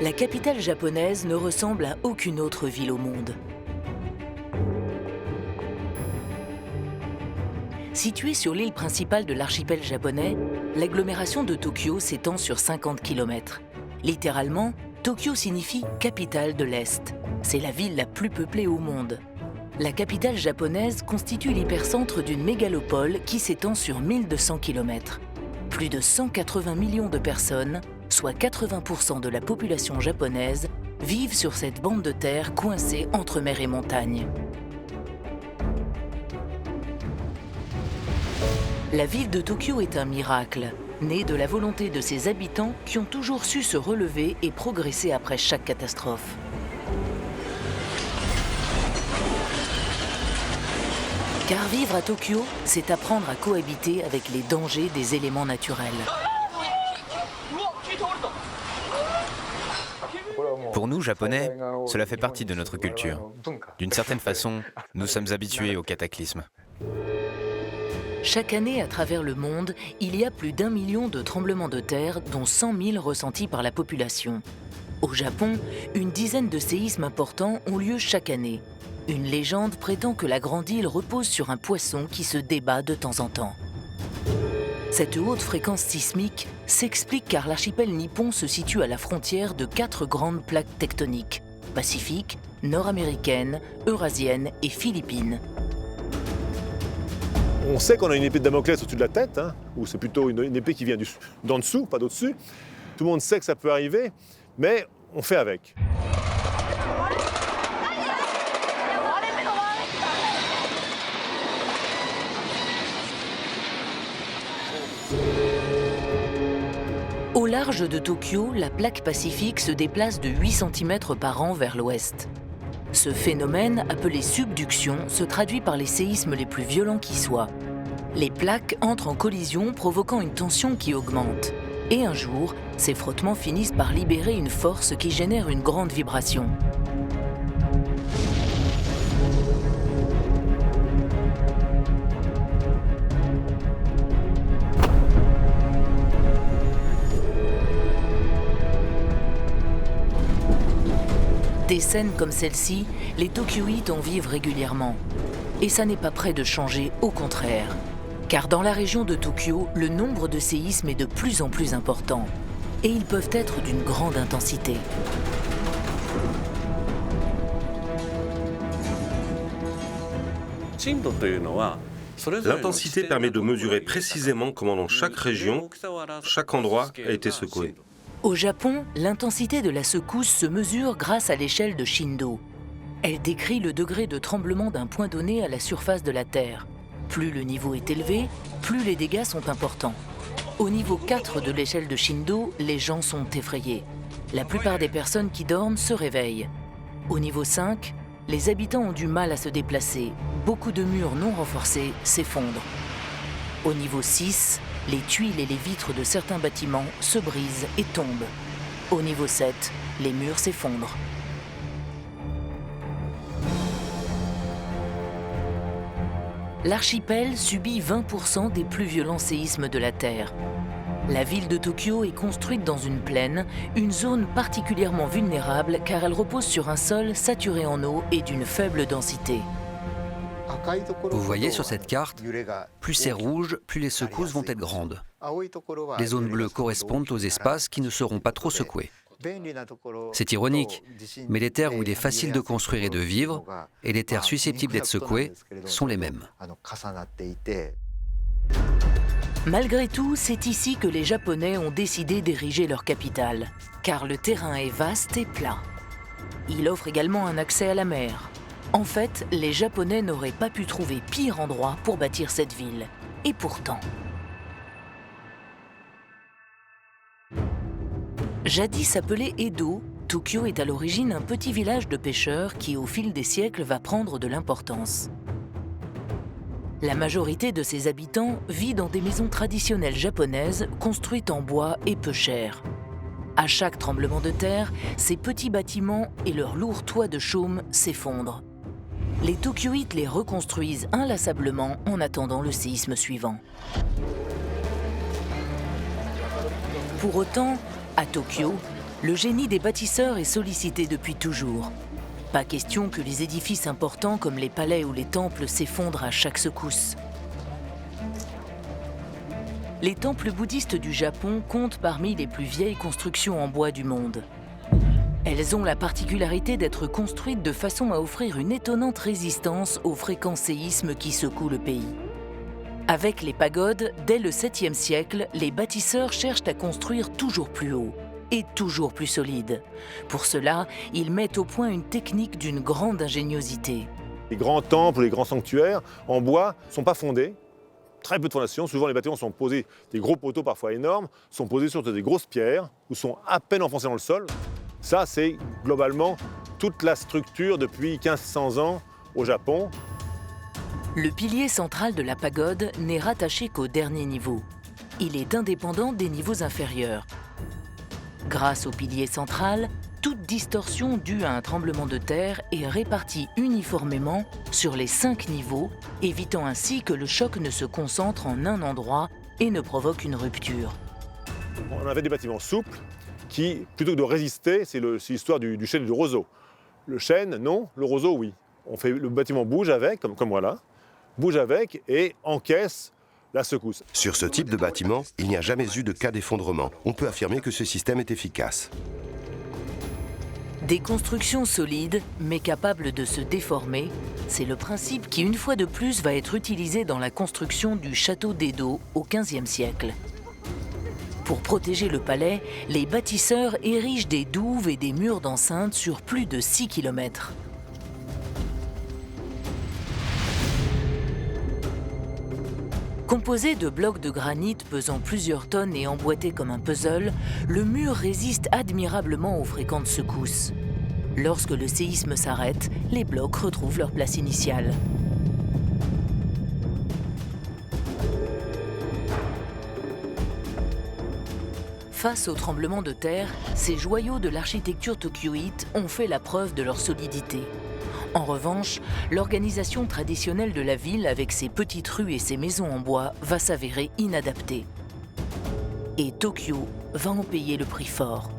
la capitale japonaise ne ressemble à aucune autre ville au monde. Située sur l'île principale de l'archipel japonais, l'agglomération de Tokyo s'étend sur 50 km. Littéralement, Tokyo signifie « capitale de l'Est ». C'est la ville la plus peuplée au monde. La capitale japonaise constitue l'hypercentre d'une mégalopole qui s'étend sur 1200 km. Plus de 180 millions de personnes, soit 80% de la population japonaise, vivent sur cette bande de terre coincée entre mer et montagne. La ville de Tokyo est un miracle, né de la volonté de ses habitants qui ont toujours su se relever et progresser après chaque catastrophe. Car vivre à Tokyo, c'est apprendre à cohabiter avec les dangers des éléments naturels. Pour nous, Japonais, cela fait partie de notre culture. D'une certaine façon, nous sommes habitués aux cataclysmes. Chaque année, à travers le monde, il y a plus d'1 million de tremblements de terre, dont 100 000 ressentis par la population. Au Japon, une dizaine de séismes importants ont lieu chaque année. Une légende prétend que la grande île repose sur un poisson qui se débat de temps en temps. Cette haute fréquence sismique s'explique car l'archipel nippon se situe à la frontière de 4 grandes plaques tectoniques, pacifique, nord-américaine, eurasienne et philippine. On sait qu'on a une épée de Damoclès au-dessus de la tête, ou c'est plutôt une épée qui vient d'en dessous, pas d'au-dessus. Tout le monde sait que ça peut arriver, mais on fait avec. Au large de Tokyo, la plaque pacifique se déplace de 8 cm par an vers l'ouest. Ce phénomène, appelé subduction, se traduit par les séismes les plus violents qui soient. Les plaques entrent en collision, provoquant une tension qui augmente. Et un jour, ces frottements finissent par libérer une force qui génère une grande vibration. Des scènes comme celle-ci, les Tokyoïtes en vivent régulièrement. Et ça n'est pas près de changer, au contraire. Car dans la région de Tokyo, le nombre de séismes est de plus en plus important. Et ils peuvent être d'une grande intensité. L'intensité permet de mesurer précisément comment dans chaque région, chaque endroit a été secoué. Au Japon, l'intensité de la secousse se mesure grâce à l'échelle de Shindo. Elle décrit le degré de tremblement d'un point donné à la surface de la Terre. Plus le niveau est élevé, plus les dégâts sont importants. Au niveau 4 de l'échelle de Shindo, les gens sont effrayés. La plupart des personnes qui dorment se réveillent. Au niveau 5, les habitants ont du mal à se déplacer. Beaucoup de murs non renforcés s'effondrent. Au niveau 6, les tuiles et les vitres de certains bâtiments se brisent et tombent. Au niveau 7, les murs s'effondrent. L'archipel subit 20% des plus violents séismes de la Terre. La ville de Tokyo est construite dans une plaine, une zone particulièrement vulnérable car elle repose sur un sol saturé en eau et d'une faible densité. Vous voyez sur cette carte, plus c'est rouge, plus les secousses vont être grandes. Les zones bleues correspondent aux espaces qui ne seront pas trop secoués. C'est ironique, mais les terres où il est facile de construire et de vivre, et les terres susceptibles d'être secouées, sont les mêmes. Malgré tout, c'est ici que les Japonais ont décidé d'ériger leur capitale, car le terrain est vaste et plat. Il offre également un accès à la mer. En fait, les Japonais n'auraient pas pu trouver pire endroit pour bâtir cette ville. Et pourtant... Jadis appelé Edo, Tokyo est à l'origine un petit village de pêcheurs qui, au fil des siècles, va prendre de l'importance. La majorité de ses habitants vit dans des maisons traditionnelles japonaises construites en bois et peu chères. À chaque tremblement de terre, ces petits bâtiments et leurs lourds toits de chaume s'effondrent. Les Tokyoïtes les reconstruisent inlassablement en attendant le séisme suivant. Pour autant, à Tokyo, le génie des bâtisseurs est sollicité depuis toujours. Pas question que les édifices importants comme les palais ou les temples s'effondrent à chaque secousse. Les temples bouddhistes du Japon comptent parmi les plus vieilles constructions en bois du monde. Elles ont la particularité d'être construites de façon à offrir une étonnante résistance aux fréquents séismes qui secouent le pays. Avec les pagodes, dès le 7e siècle, les bâtisseurs cherchent à construire toujours plus haut et toujours plus solide. Pour cela, ils mettent au point une technique d'une grande ingéniosité. Les grands temples, les grands sanctuaires en bois ne sont pas fondés. Très peu de fondations. Souvent, les bâtiments sont posés, des gros poteaux parfois énormes, sont posés sur des grosses pierres ou sont à peine enfoncés dans le sol. Ça, c'est globalement toute la structure depuis 1500 ans au Japon. Le pilier central de la pagode n'est rattaché qu'au dernier niveau. Il est indépendant des niveaux inférieurs. Grâce au pilier central, toute distorsion due à un tremblement de terre est répartie uniformément sur les 5 niveaux, évitant ainsi que le choc ne se concentre en un endroit et ne provoque une rupture. On avait des bâtiments souples qui, plutôt que de résister, c'est l'histoire du chêne et du roseau. Le chêne, non, le roseau, oui. Le bâtiment bouge avec, comme voilà, bouge avec et encaisse la secousse. Sur ce type de bâtiment, il n'y a jamais eu de cas d'effondrement. On peut affirmer que ce système est efficace. Des constructions solides, mais capables de se déformer, c'est le principe qui, une fois de plus, va être utilisé dans la construction du château d'Edo au XVe siècle. Pour protéger le palais, les bâtisseurs érigent des douves et des murs d'enceinte sur plus de 6 km. Composé de blocs de granit pesant plusieurs tonnes et emboîté comme un puzzle, le mur résiste admirablement aux fréquentes secousses. Lorsque le séisme s'arrête, les blocs retrouvent leur place initiale. Face au tremblement de terre, ces joyaux de l'architecture tokyoïte ont fait la preuve de leur solidité. En revanche, l'organisation traditionnelle de la ville avec ses petites rues et ses maisons en bois va s'avérer inadaptée. Et Tokyo va en payer le prix fort.